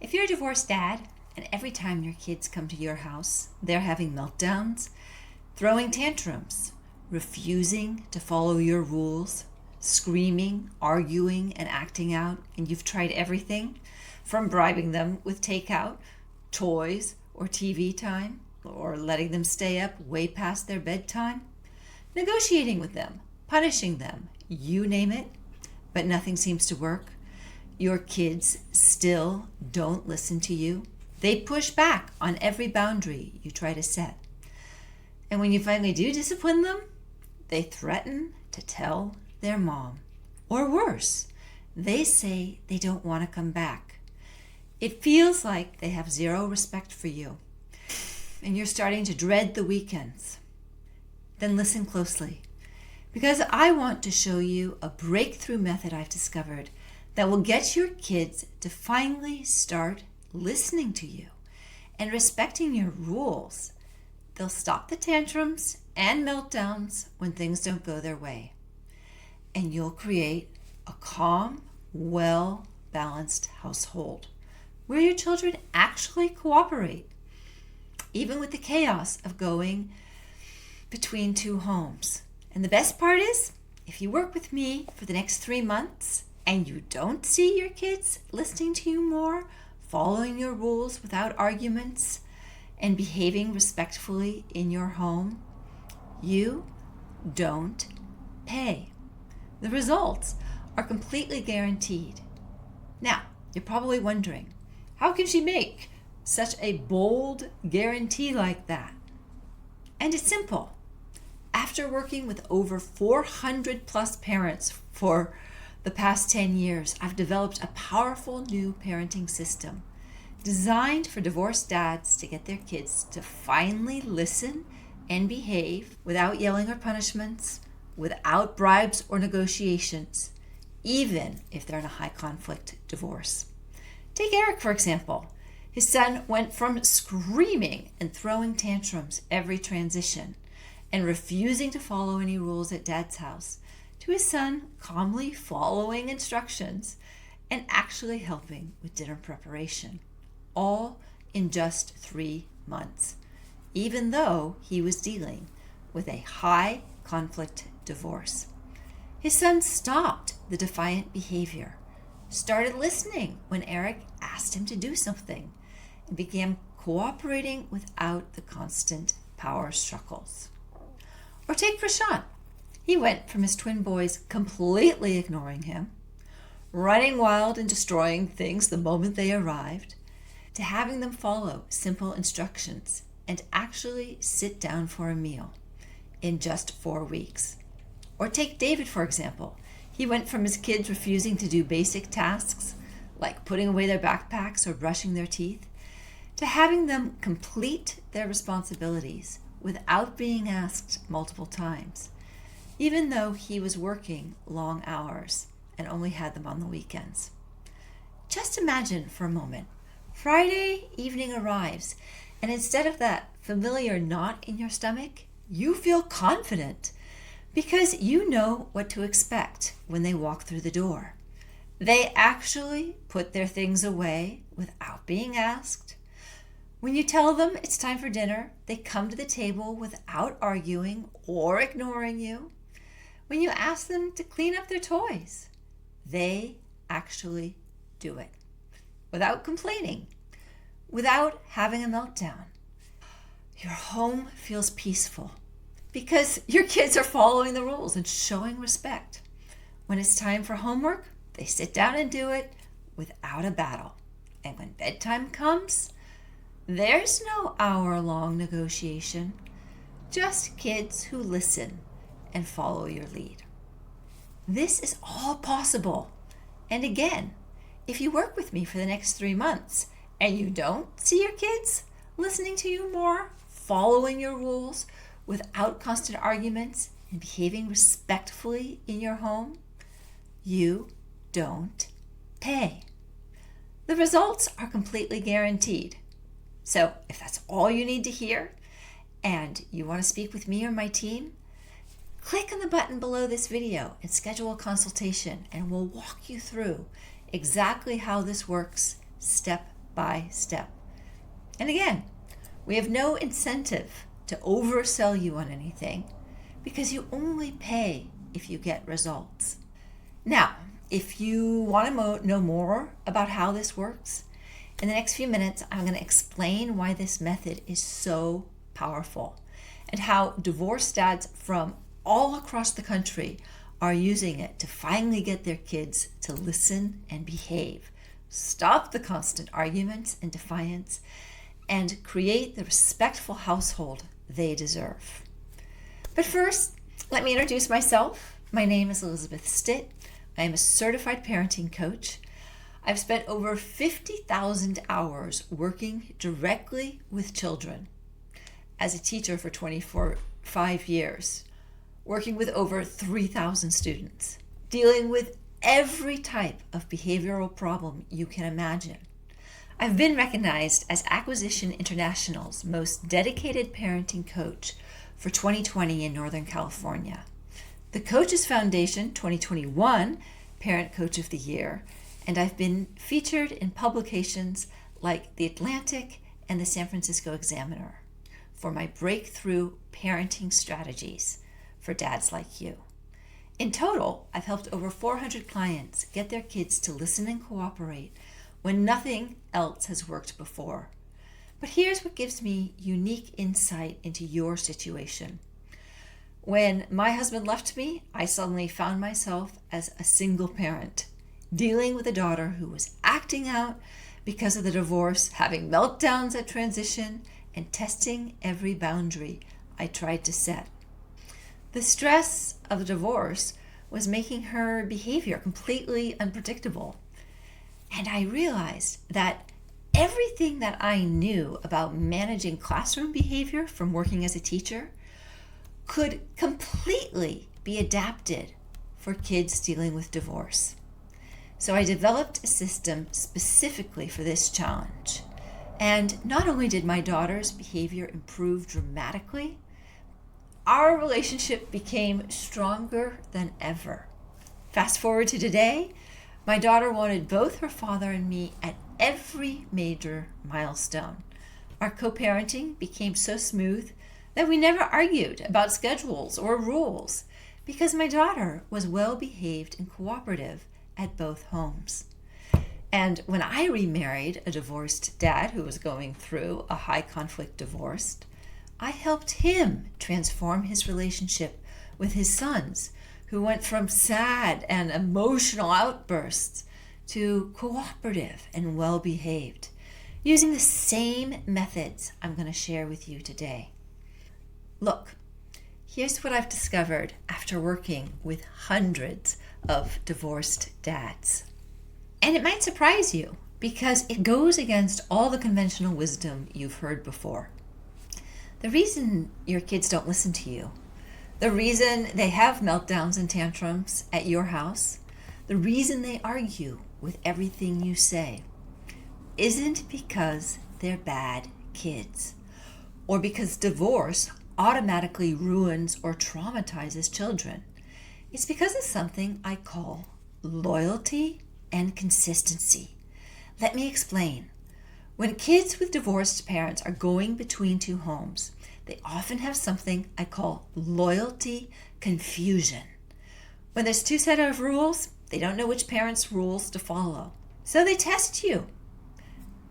If you're a divorced dad and every time your kids come to your house, they're having meltdowns, throwing tantrums, refusing to follow your rules, screaming, arguing, and acting out, and you've tried everything from bribing them with takeout, toys, or TV time, or letting them stay up way past their bedtime, negotiating with them, punishing them, you name it, but nothing seems to work. Your kids still don't listen to you. They push back on every boundary you try to set. And when you finally do discipline them, they threaten to tell their mom. Or worse, they say they don't want to come back. It feels like they have zero respect for you, and you're starting to dread the weekends. Then listen closely, because I want to show you a breakthrough method I've discovered that will get your kids to finally start listening to you and respecting your rules. They'll stop the tantrums and meltdowns when things don't go their way. And you'll create a calm, well-balanced household where your children actually cooperate, even with the chaos of going between two homes. And the best part is, if you work with me for the next 3 months and you don't see your kids listening to you more, following your rules without arguments, and behaving respectfully in your home, you don't pay. The results are completely guaranteed. Now, you're probably wondering, how can she make such a bold guarantee like that? And it's simple. After working with over 400 plus parents for the past 10 years, I've developed a powerful new parenting system designed for divorced dads to get their kids to finally listen and behave without yelling or punishments, without bribes or negotiations, even if they're in a high conflict divorce. Take Eric, for example. His son went from screaming and throwing tantrums every transition and refusing to follow any rules at Dad's house to his son calmly following instructions and actually helping with dinner preparation, all in just 3 months, even though he was dealing with a high conflict divorce. His son stopped the defiant behavior, started listening when Eric asked him to do something, and began cooperating without the constant power struggles. Or take Prashant. He went from his twin boys completely ignoring him, running wild and destroying things the moment they arrived, to having them follow simple instructions and actually sit down for a meal in just 4 weeks. Or take David, for example. He went from his kids refusing to do basic tasks like putting away their backpacks or brushing their teeth to having them complete their responsibilities without being asked multiple times, even though he was working long hours and only had them on the weekends. Just imagine for a moment, Friday evening arrives, and instead of that familiar knot in your stomach, you feel confident because you know what to expect when they walk through the door. They actually put their things away without being asked. When you tell them it's time for dinner, they come to the table without arguing or ignoring you. When you ask them to clean up their toys, they actually do it without complaining, without having a meltdown. Your home feels peaceful because your kids are following the rules and showing respect. When it's time for homework, they sit down and do it without a battle. And when bedtime comes, there's no hour-long negotiation, just kids who listen and follow your lead. This is all possible. And again, if you work with me for the next 3 months and you don't see your kids listening to you more, following your rules without constant arguments, and behaving respectfully in your home, you don't pay. The results are completely guaranteed. So if that's all you need to hear and you want to speak with me or my team, click on the button below this video and schedule a consultation, and we'll walk you through exactly how this works step by step. And again, we have no incentive to oversell you on anything because you only pay if you get results. Now, if you want to know more about how this works, in the next few minutes, I'm going to explain why this method is so powerful and how divorced dads from all across the country are using it to finally get their kids to listen and behave, stop the constant arguments and defiance, and create the respectful household they deserve. But first, let me introduce myself. My name is Elizabeth Stitt. I am a certified parenting coach. I've spent over 50,000 hours working directly with children as a teacher for 25 years, working with over 3,000 students, dealing with every type of behavioral problem you can imagine. I've been recognized as Acquisition International's most dedicated parenting coach for 2020 in Northern California, the Coaches Foundation 2021 Parent Coach of the Year, and I've been featured in publications like The Atlantic and the San Francisco Examiner for my breakthrough parenting strategies for dads like you. In total, I've helped over 400 clients get their kids to listen and cooperate when nothing else has worked before. But here's what gives me unique insight into your situation. When my husband left me, I suddenly found myself as a single parent, dealing with a daughter who was acting out because of the divorce, having meltdowns at transition, and testing every boundary I tried to set. The stress of the divorce was making her behavior completely unpredictable. And I realized that everything that I knew about managing classroom behavior from working as a teacher could completely be adapted for kids dealing with divorce. So I developed a system specifically for this challenge. And not only did my daughter's behavior improve dramatically, our relationship became stronger than ever. Fast forward to today, my daughter wanted both her father and me at every major milestone. Our co-parenting became so smooth that we never argued about schedules or rules because my daughter was well behaved and cooperative at both homes. And when I remarried a divorced dad who was going through a high conflict divorce, I helped him transform his relationship with his sons, who went from sad and emotional outbursts to cooperative and well behaved, using the same methods I'm going to share with you today. Look, here's what I've discovered after working with hundreds of divorced dads. And it might surprise you because it goes against all the conventional wisdom you've heard before. The reason your kids don't listen to you, the reason they have meltdowns and tantrums at your house, the reason they argue with everything you say, isn't because they're bad kids or because divorce automatically ruins or traumatizes children. It's because of something I call loyalty and consistency. Let me explain. When kids with divorced parents are going between two homes, they often have something I call loyalty confusion. When there's two sets of rules, they don't know which parent's rules to follow. So they test you.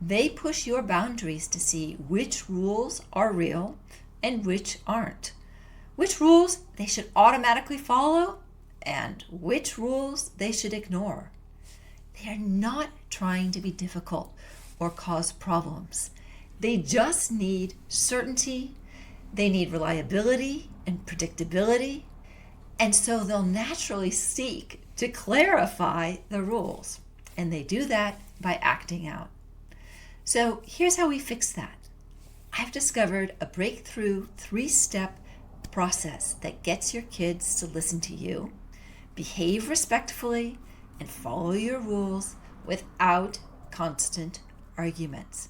They push your boundaries to see which rules are real and which aren't. Which rules they should automatically follow and which rules they should ignore. They are not trying to be difficult or cause problems. They just need certainty, they need reliability and predictability, and so they'll naturally seek to clarify the rules. And they do that by acting out. So here's how we fix that. I've discovered a breakthrough 3-step process that gets your kids to listen to you, behave respectfully, and follow your rules without constant arguments,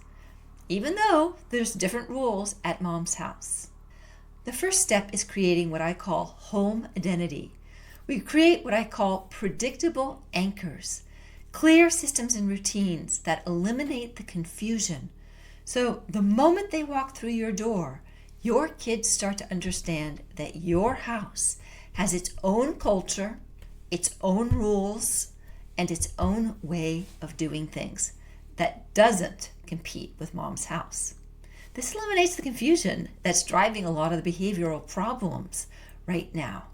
even though there's different rules at mom's house. The first step is creating what I call home identity. We create what I call predictable anchors, Clear systems and routines that eliminate the confusion. So the moment they walk through your door, your kids start to understand that your house has its own culture, its own rules, and its own way of doing things that doesn't compete with mom's house. This eliminates the confusion that's driving a lot of the behavioral problems right now.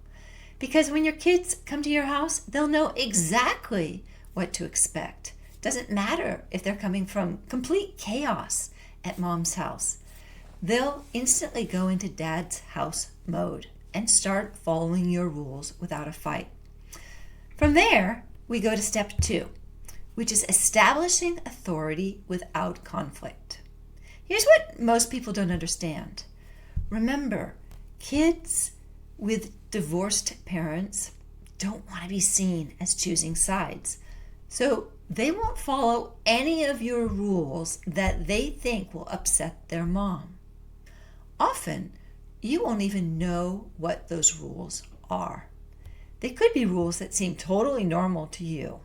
Because when your kids come to your house, they'll know exactly what to expect. Doesn't matter if they're coming from complete chaos at mom's house. They'll instantly go into dad's house mode and start following your rules without a fight. From there, we go to step 2, which is establishing authority without conflict. Here's what most people don't understand. Remember, kids with divorced parents don't want to be seen as choosing sides. So they won't follow any of your rules that they think will upset their mom. Often, you won't even know what those rules are. They could be rules that seem totally normal to you.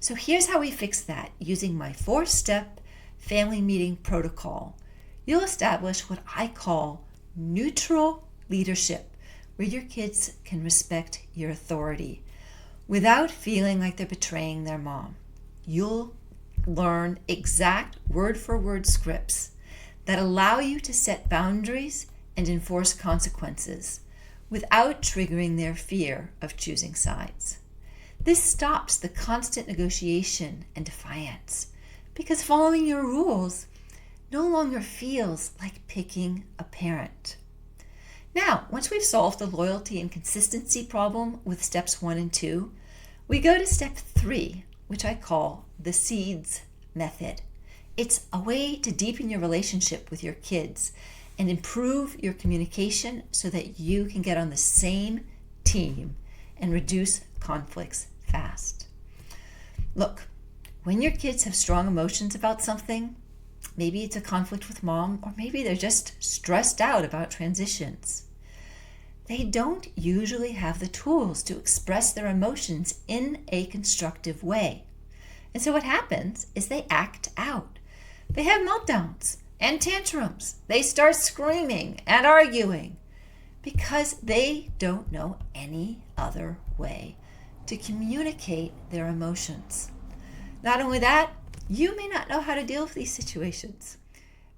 So here's how we fix that using my 4-step family meeting protocol. You'll establish what I call neutral leadership, where your kids can respect your authority without feeling like they're betraying their mom. You'll learn exact word-for-word scripts that allow you to set boundaries and enforce consequences without triggering their fear of choosing sides. This stops the constant negotiation and defiance because following your rules no longer feels like picking a parent. Now, once we've solved the loyalty and consistency problem with steps 1 and 2, we go to step 3, which I call the SEEDS method. It's a way to deepen your relationship with your kids and improve your communication so that you can get on the same team and reduce conflicts fast. Look, when your kids have strong emotions about something, maybe it's a conflict with mom, or maybe they're just stressed out about transitions, they don't usually have the tools to express their emotions in a constructive way. And so what happens is they act out. They have meltdowns and tantrums. They start screaming and arguing because they don't know any other way to communicate their emotions. Not only that, you may not know how to deal with these situations.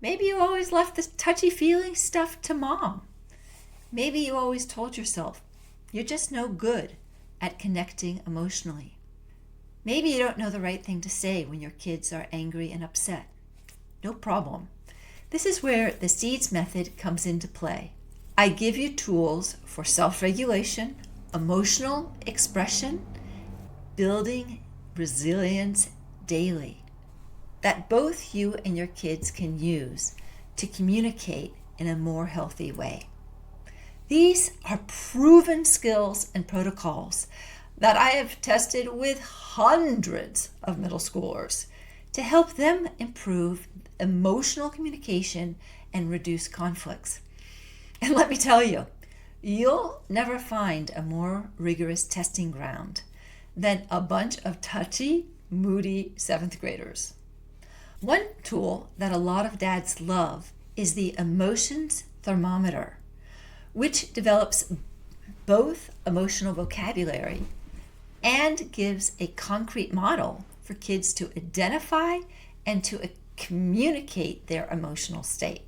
Maybe you always left the touchy-feely stuff to mom. Maybe you always told yourself you're just no good at connecting emotionally. Maybe you don't know the right thing to say when your kids are angry and upset. No problem. This is where the SEEDS method comes into play. I give you tools for self-regulation, emotional expression, building resilience daily that both you and your kids can use to communicate in a more healthy way. These are proven skills and protocols that I have tested with hundreds of middle schoolers to help them improve emotional communication and reduce conflicts. And let me tell you, you'll never find a more rigorous testing ground than a bunch of touchy, moody 7th graders. One tool that a lot of dads love is the emotions thermometer, which develops both emotional vocabulary and gives a concrete model for kids to identify and to communicate their emotional state.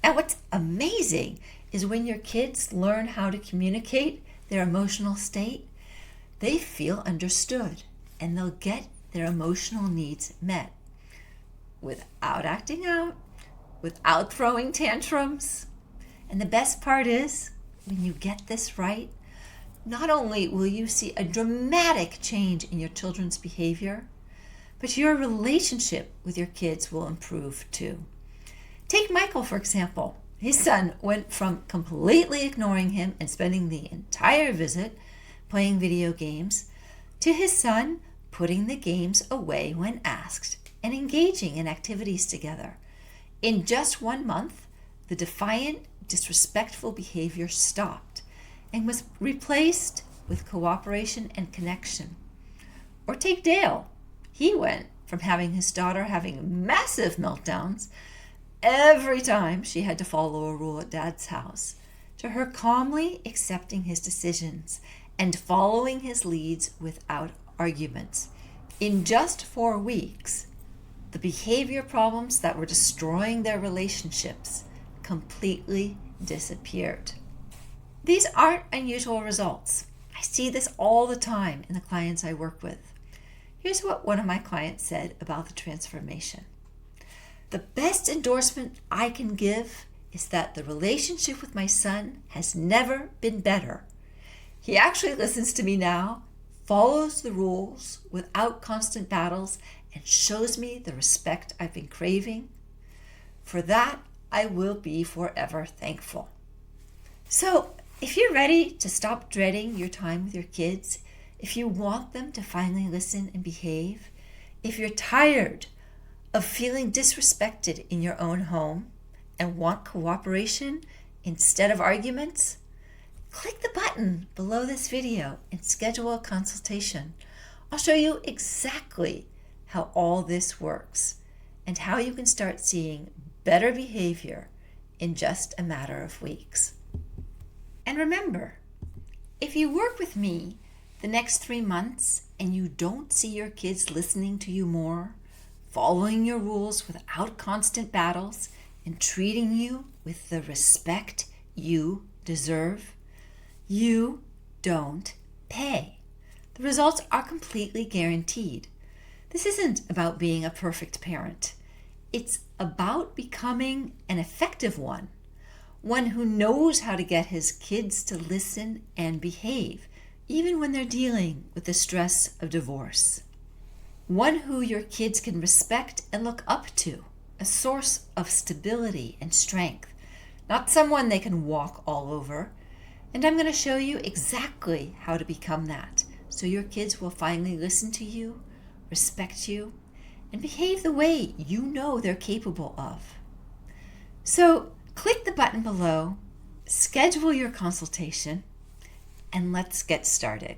Now, what's amazing is when your kids learn how to communicate their emotional state, they feel understood and they'll get their emotional needs met without acting out, without throwing tantrums. And the best part is, when you get this right, not only will you see a dramatic change in your children's behavior, but your relationship with your kids will improve too. Take Michael, for example. His son went from completely ignoring him and spending the entire visit playing video games to his son putting the games away when asked and engaging in activities together. In just 1 month, the defiant, disrespectful behavior stopped and was replaced with cooperation and connection. Or take Dale. He went from having his daughter having massive meltdowns every time she had to follow a rule at Dad's house, to her calmly accepting his decisions and following his leads without arguments. In just 4 weeks, the behavior problems that were destroying their relationships completely disappeared. These aren't unusual results. I see this all the time in the clients I work with. Here's what one of my clients said about the transformation. The best endorsement I can give is that the relationship with my son has never been better. He actually listens to me now, follows the rules without constant battles, and shows me the respect I've been craving. For that, I will be forever thankful. So, if you're ready to stop dreading your time with your kids, if you want them to finally listen and behave, if you're tired of feeling disrespected in your own home and want cooperation instead of arguments, click the button below this video and schedule a consultation. I'll show you exactly how all this works and how you can start seeing better behavior in just a matter of weeks. And remember, if you work with me the next 3 months and you don't see your kids listening to you more, following your rules without constant battles, and treating you with the respect you deserve, you don't pay. The results are completely guaranteed. This isn't about being a perfect parent. It's about becoming an effective one who knows how to get his kids to listen and behave, even when they're dealing with the stress of divorce. One who your kids can respect and look up to, a source of stability and strength, not someone they can walk all over. And I'm going to show you exactly how to become that, so your kids will finally listen to you, respect you, and behave the way you know they're capable of. So click the button below, schedule your consultation, and let's get started.